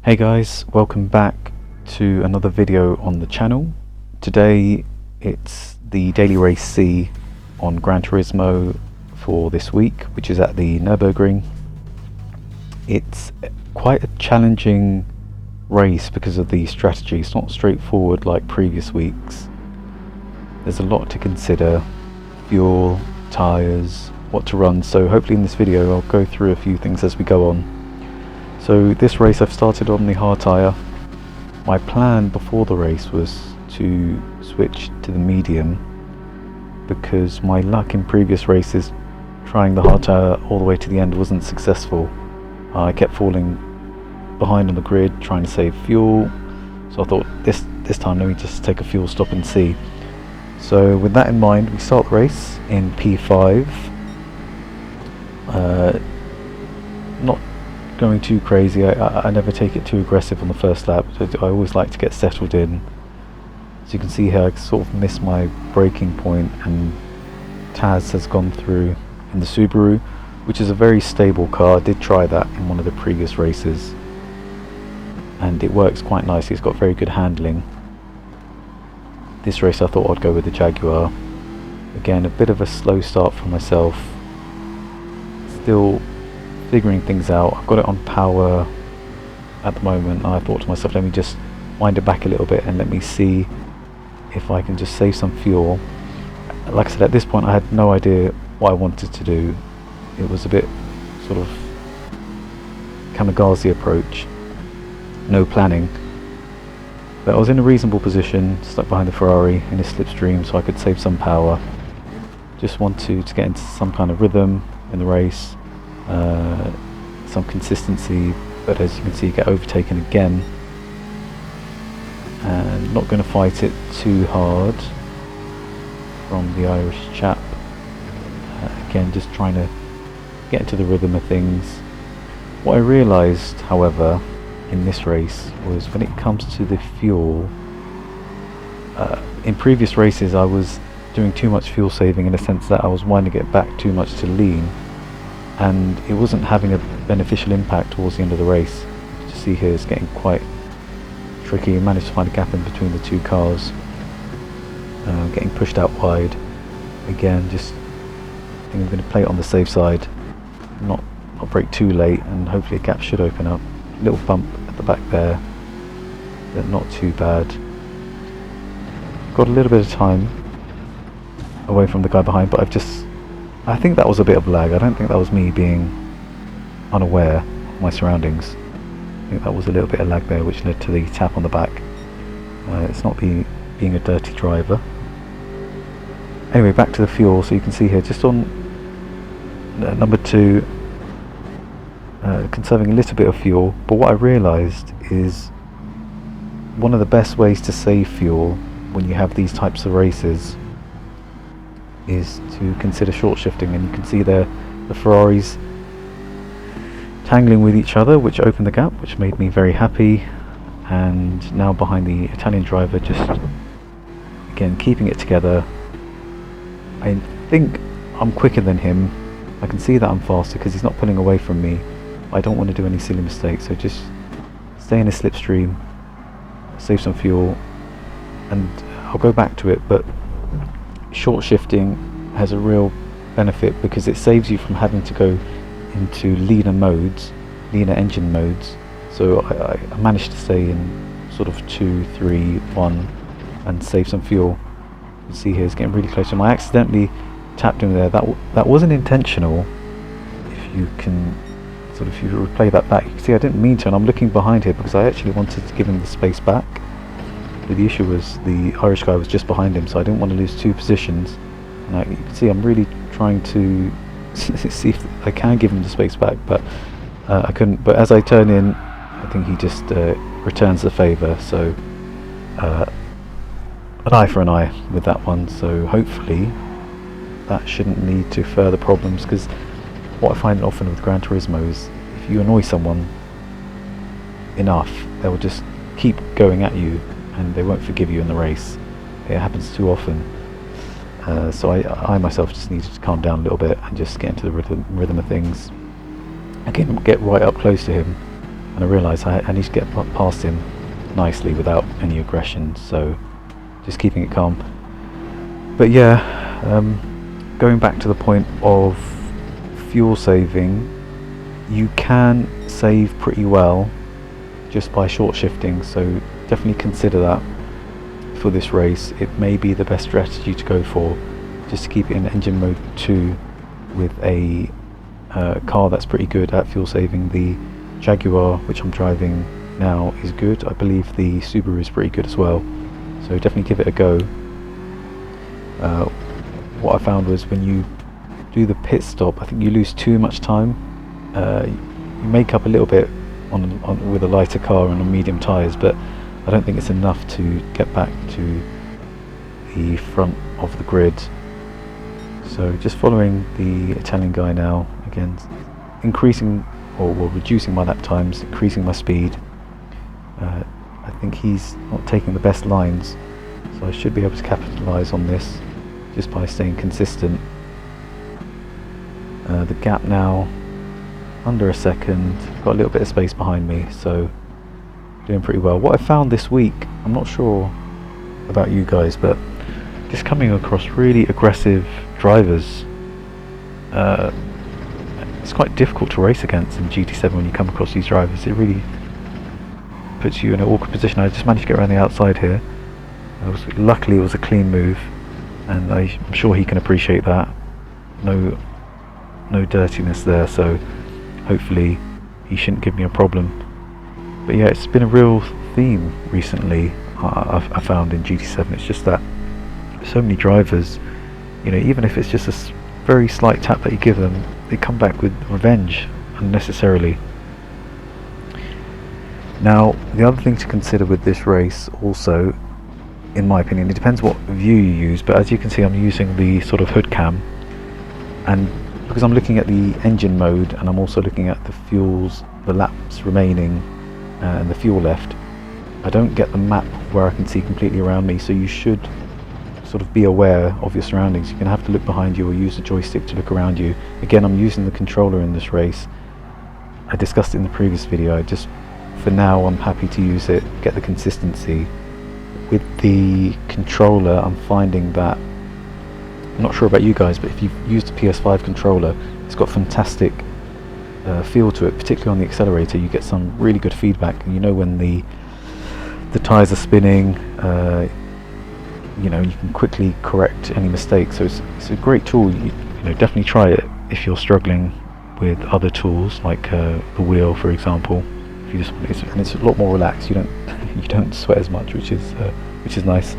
Hey guys, welcome back to another video on the channel. Today it's the daily race C on Gran Turismo for this week, which is at the Nurburgring. It's quite a challenging race because of the strategy. It's not straightforward like previous weeks. There's a lot to consider: fuel, tyres, what to run. So hopefully in this video I'll go through a few things as we go on. So this race I've started on the hard tyre. My plan before the race was to switch to the medium because my luck in previous races trying the hard tyre all the way to the end wasn't successful. I kept falling behind on the grid trying to save fuel, so I thought this time let me just take a fuel stop and see. So with that in mind, we start the race in P5. Not going too crazy. I never take it too aggressive on the first lap. I always like to get settled in. As you can see here, I sort of missed my braking point, and Taz has gone through in the Subaru, which is a very stable car. I did try that in one of the previous races and it works quite nicely. It's got very good handling. This race I thought I'd go with the Jaguar. Again, a bit of a slow start for myself. Still figuring things out. I've got it on power at the moment, and I thought to myself, let me just wind it back a little bit and let me see if I can just save some fuel. Like I said, at this point I had no idea what I wanted to do. It was a bit sort of kamikaze approach, no planning. But I was in a reasonable position, stuck behind the Ferrari in a slipstream, so I could save some power. Just want to get into some kind of rhythm in the race. Some consistency, but as you can see, get overtaken again, and not going to fight it too hard from the Irish chap. Again, just trying to get into the rhythm of things. What I realised, however, in this race was when it comes to the fuel, in previous races I was doing too much fuel saving, in a sense that I was winding it back too much to lean, and it wasn't having a beneficial impact towards the end of the race. As you see here, it's getting quite tricky. I managed to find a gap in between the two cars, getting pushed out wide. Again, just I think I'm going to play it on the safe side, not brake too late, and hopefully a gap should open up. Little bump at the back there, but not too bad. Got a little bit of time away from the guy behind, but I think that was a bit of lag. I don't think that was me being unaware of my surroundings. I think that was a little bit of lag there, which led to the tap on the back. It's not being a dirty driver. Anyway, back to the fuel. So you can see here, just on number 2, conserving a little bit of fuel. But what I realised is one of the best ways to save fuel when you have these types of races is to consider short shifting, and you can see there the Ferraris tangling with each other, which opened the gap, which made me very happy. And now behind the Italian driver, just again keeping it together. I think I'm quicker than him. I can see that I'm faster because he's not pulling away from me. I don't want to do any silly mistakes, so just stay in a slipstream, save some fuel, and I'll go back to it. But short shifting has a real benefit because it saves you from having to go into leaner engine modes. So I managed to stay in sort of 2, 3, 1 and save some fuel. You can see here it's getting really close to him. I accidentally tapped him there. That wasn't intentional. If you replay that back, you can see I didn't mean to, and I'm looking behind here because I actually wanted to give him the space back. But the issue was the Irish guy was just behind him, so I didn't want to lose 2 positions. And you can see I'm really trying to see if I can give him the space back, but I couldn't. But as I turn in, I think he just returns the favour. So an eye for an eye with that one. So hopefully that shouldn't lead to further problems, because what I find often with Gran Turismo is if you annoy someone enough, they will just keep going at you and they won't forgive you in the race. It happens too often. So I myself just needed to calm down a little bit and just get into the rhythm of things. Again, get right up close to him and I realised I need to get past him nicely without any aggression, so just keeping it calm. But yeah, going back to the point of fuel saving, you can save pretty well just by short shifting, so definitely consider that for this race. It may be the best strategy to go for, just to keep it in engine mode 2 with a car that's pretty good at fuel saving. The Jaguar, which I'm driving now, is good. I believe the Subaru is pretty good as well, so definitely give it a go. What I found was when you do the pit stop, I think you lose too much time. You make up a little bit on with a lighter car and on medium tyres, but I don't think it's enough to get back to the front of the grid. So just following the Italian guy now, again increasing or reducing my lap times, increasing my speed. I think he's not taking the best lines, so I should be able to capitalise on this just by staying consistent. The gap now under a second, got a little bit of space behind me, so doing pretty well. What I found this week, I'm not sure about you guys, but just coming across really aggressive drivers. It's quite difficult to race against in GT7 when you come across these drivers. It really puts you in an awkward position. I just managed to get around the outside here. Luckily it was a clean move, and I'm sure he can appreciate that. No dirtiness there, so hopefully he shouldn't give me a problem. But yeah, it's been a real theme recently, I found in GT7. It's just that so many drivers, you know, even if it's just a very slight tap that you give them, they come back with revenge unnecessarily. Now, the other thing to consider with this race also, in my opinion, it depends what view you use, but as you can see I'm using the sort of hood cam, and because I'm looking at the engine mode and I'm also looking at the fuels, the laps remaining and the fuel left, I don't get the map where I can see completely around me, so you should sort of be aware of your surroundings. You're going to have to look behind you or use the joystick to look around you. Again, I'm using the controller in this race. I discussed it in the previous video. For now I'm happy to use it, get the consistency. With the controller I'm finding that, I'm not sure about you guys, but if you've used a PS5 controller, it's got fantastic feel to it, particularly on the accelerator. You get some really good feedback, and you know when the tyres are spinning. You know, you can quickly correct any mistakes, so it's a great tool. You know, definitely try it if you're struggling with other tools like the wheel, for example. If you and it's a lot more relaxed. You don't sweat as much, which is nice.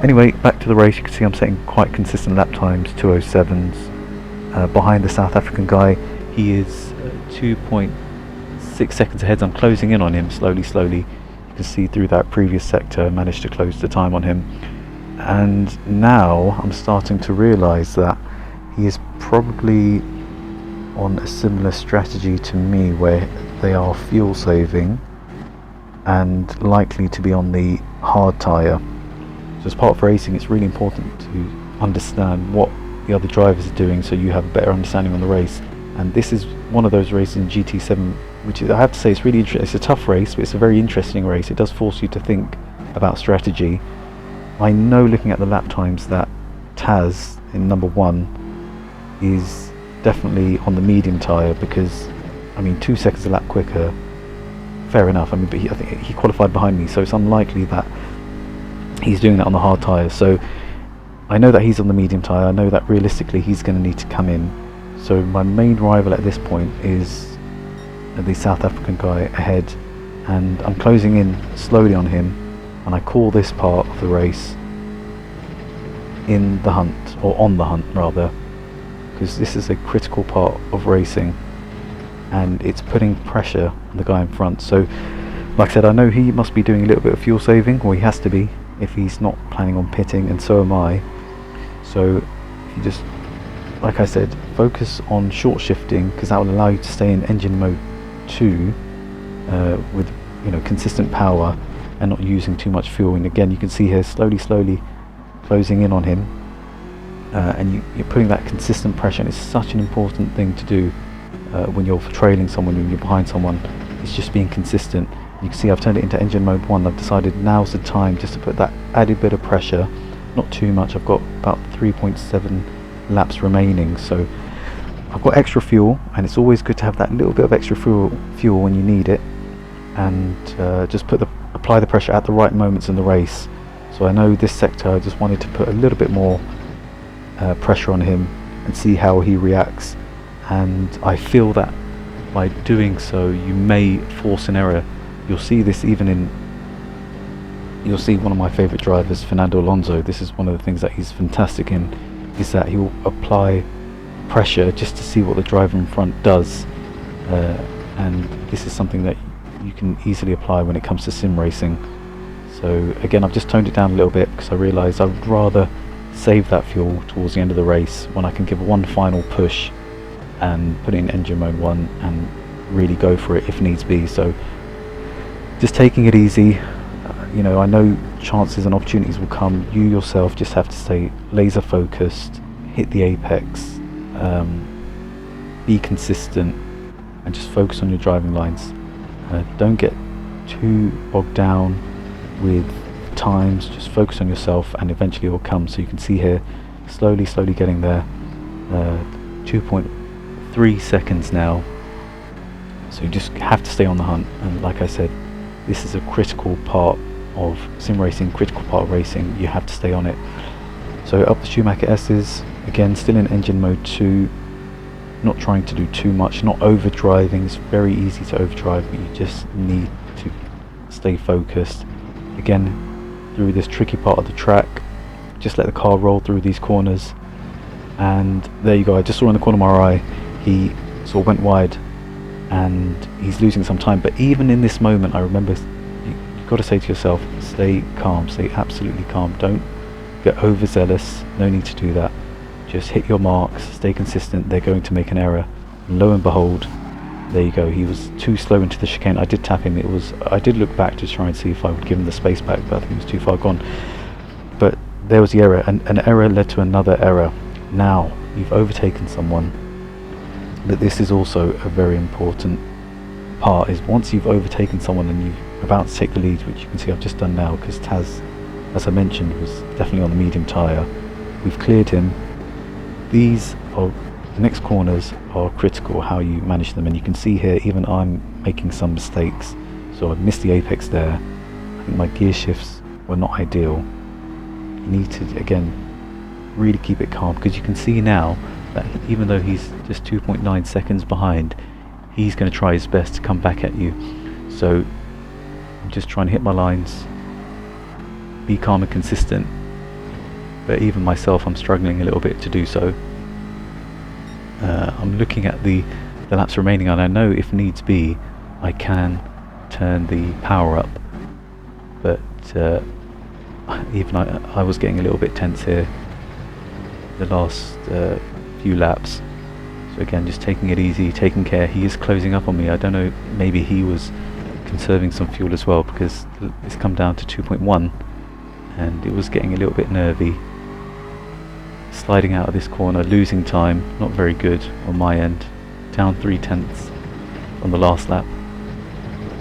Anyway, back to the race. You can see I'm setting quite consistent lap times, 2:07s. Behind the South African guy, he is 2.6 seconds ahead. I'm closing in on him slowly. You can see through that previous sector, managed to close the time on him. And now I'm starting to realise that he is probably on a similar strategy to me, where they are fuel saving and likely to be on the hard tyre. So as part of racing, it's really important to understand what the other drivers are doing, so you have a better understanding on the race. And this is one of those races in GT7 which is, I have to say, it's really interesting. It's a tough race, but it's a very interesting race. It does force you to think about strategy. I know, looking at the lap times, that Taz in number 1 is definitely on the medium tyre, because I mean 2 seconds a lap quicker, fair enough. I mean, but I think he qualified behind me, so it's unlikely that he's doing that on the hard tyre. So I know that he's on the medium tyre. I know that realistically he's going to need to come in. So my main rival at this point is the South African guy ahead, and I'm closing in slowly on him, and I call this part of the race in the hunt, or on the hunt rather, because this is a critical part of racing and it's putting pressure on the guy in front. So like I said, I know he must be doing a little bit of fuel saving, or he has to be if he's not planning on pitting, and so am I. So if you just, like I said, focus on short shifting, because that will allow you to stay in engine mode 2 with, you know, consistent power and not using too much fuel. And again, you can see here slowly closing in on him, and you're putting that consistent pressure, and it's such an important thing to do when you're trailing someone, when you're behind someone. It's just being consistent. You can see I've turned it into engine mode 1. I've decided now's the time just to put that added bit of pressure, not too much. I've got about 3.7 laps remaining, so I've got extra fuel, and it's always good to have that little bit of extra fuel when you need it, and just apply the pressure at the right moments in the race. So I know this sector I just wanted to put a little bit more pressure on him and see how he reacts, and I feel that by doing so you may force an error. You'll see this you'll see one of my favourite drivers, Fernando Alonso. This is one of the things that he's fantastic in, is that he will apply pressure just to see what the driver in front does, and this is something that you can easily apply when it comes to sim racing. So again, I've just toned it down a little bit because I realised I would rather save that fuel towards the end of the race when I can give one final push and put it in engine mode 1 and really go for it if needs be. So just taking it easy. You know, I know chances and opportunities will come. You yourself just have to stay laser focused, hit the apex, be consistent, and just focus on your driving lines. Don't get too bogged down with times. Just focus on yourself, and eventually it will come. So you can see here, slowly getting there. 2.3 seconds now. So you just have to stay on the hunt. And like I said, this is a critical part of sim racing, critical part of racing. You have to stay on it. So up the Schumacher S's, again still in engine mode 2, not trying to do too much, not overdriving. It's very easy to overdrive, but you just need to stay focused. Again, through this tricky part of the track, just let the car roll through these corners, and there you go. I just saw in the corner of my eye he sort of went wide and he's losing some time, but even in this moment I remember you've got to say to yourself, stay calm, stay absolutely calm, don't get overzealous, no need to do that. Just hit your marks, stay consistent. They're going to make an error, and lo and behold, there you go. He was too slow into the chicane. I did tap him. I did look back to try and see if I would give him the space back, but I think he was too far gone. But there was the error, and an error led to another error. Now you've overtaken someone, but this is also a very important part, is once you've overtaken someone and you're about to take the lead, which you can see I've just done now because Taz, as I mentioned, was definitely on the medium tyre. We've cleared him. The next corners are critical, how you manage them, and you can see here even I'm making some mistakes. So I missed the apex there. I think my gear shifts were not ideal. You need to again really keep it calm, because you can see now that even though he's just 2.9 seconds behind, he's going to try his best to come back at you. So I'm just trying to hit my lines, be calm and consistent, but even myself I'm struggling a little bit to do so. I'm looking at the laps remaining, and I know if needs be I can turn the power up, but even I was getting a little bit tense here the last few laps. So again, just taking it easy, taking care. He is closing up on me. I don't know, maybe he was conserving some fuel as well, because it's come down to 2.1 and it was getting a little bit nervy. Sliding out of this corner, losing time, not very good on my end. Down 3/10 on the last lap,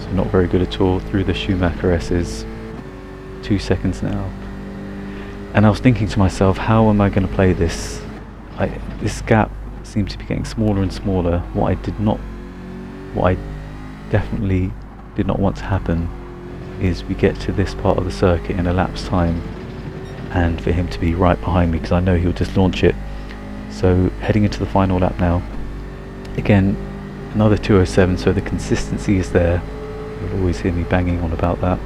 so not very good at all. Through the Schumacher S's, 2 seconds now. And I was thinking to myself, how am I going to play this? This gap seems to be getting smaller and smaller. What I definitely did not want to happen is we get to this part of the circuit in a lap's time and for him to be right behind me, because I know he'll just launch it. So heading into the final lap now, again another 2:07, so the consistency is there. You'll always hear me banging on about that.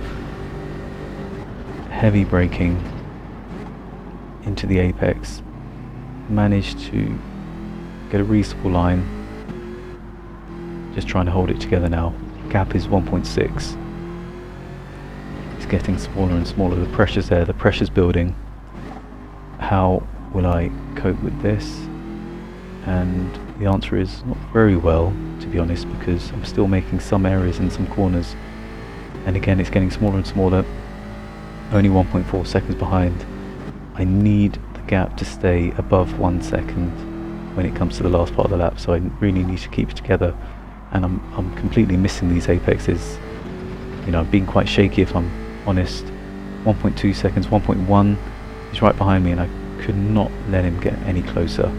Heavy braking into the apex, managed to get a reasonable line, just trying to hold it together now. Gap is 1.6. It's getting smaller and smaller. The pressure's there, the pressure's building. How will I cope with this? And the answer is not very well, to be honest, because I'm still making some errors in some corners, and again it's getting smaller and smaller. Only 1.4 seconds behind. I need the gap to stay above 1 second when it comes to the last part of the lap, so I really need to keep it together and I'm completely missing these apexes. You know, I'm being quite shaky if I'm honest. 1.2 seconds, 1.1, he's right behind me, and I could not let him get any closer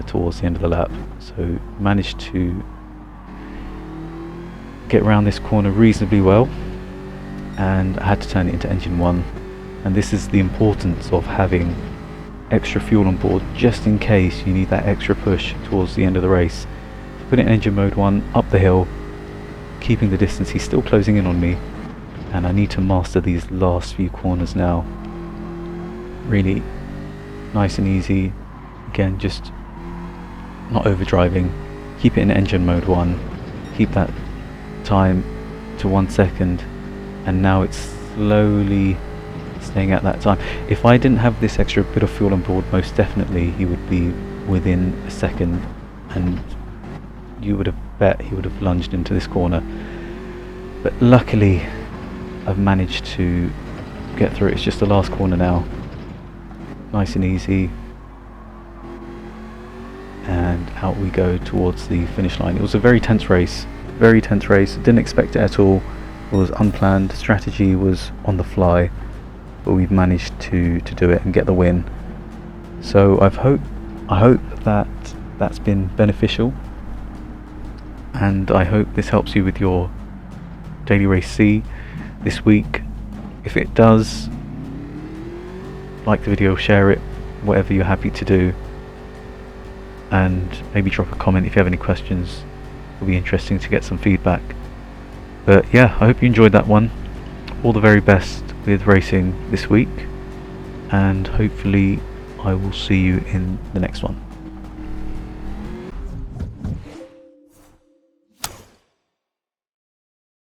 towards the end of the lap. So managed to get around this corner reasonably well, and I had to turn it into engine 1. And this is the importance of having extra fuel on board, just in case you need that extra push towards the end of the race. Put it in engine mode 1, up the hill, keeping the distance. He's still closing in on me, and I need to master these last few corners now. Really nice and easy. Again, just not overdriving. Keep it in engine mode 1. Keep that time to 1 second, and now it's slowly staying at that time. If I didn't have this extra bit of fuel on board, most definitely he would be within a second, and you would have bet he would have lunged into this corner. But luckily I've managed to get through it. It's just the last corner now, nice and easy, and out we go towards the finish line. It was a very tense race, didn't expect it at all. It was unplanned, strategy was on the fly, but we've managed to do it and get the win. So I hope that that's been beneficial, and I hope this helps you with your daily race C this week. If it does, like the video, share it, whatever you're happy to do, and maybe drop a comment if you have any questions. It'll be interesting to get some feedback. But yeah, I hope you enjoyed that one. All the very best with racing this week, and hopefully I will see you in the next one.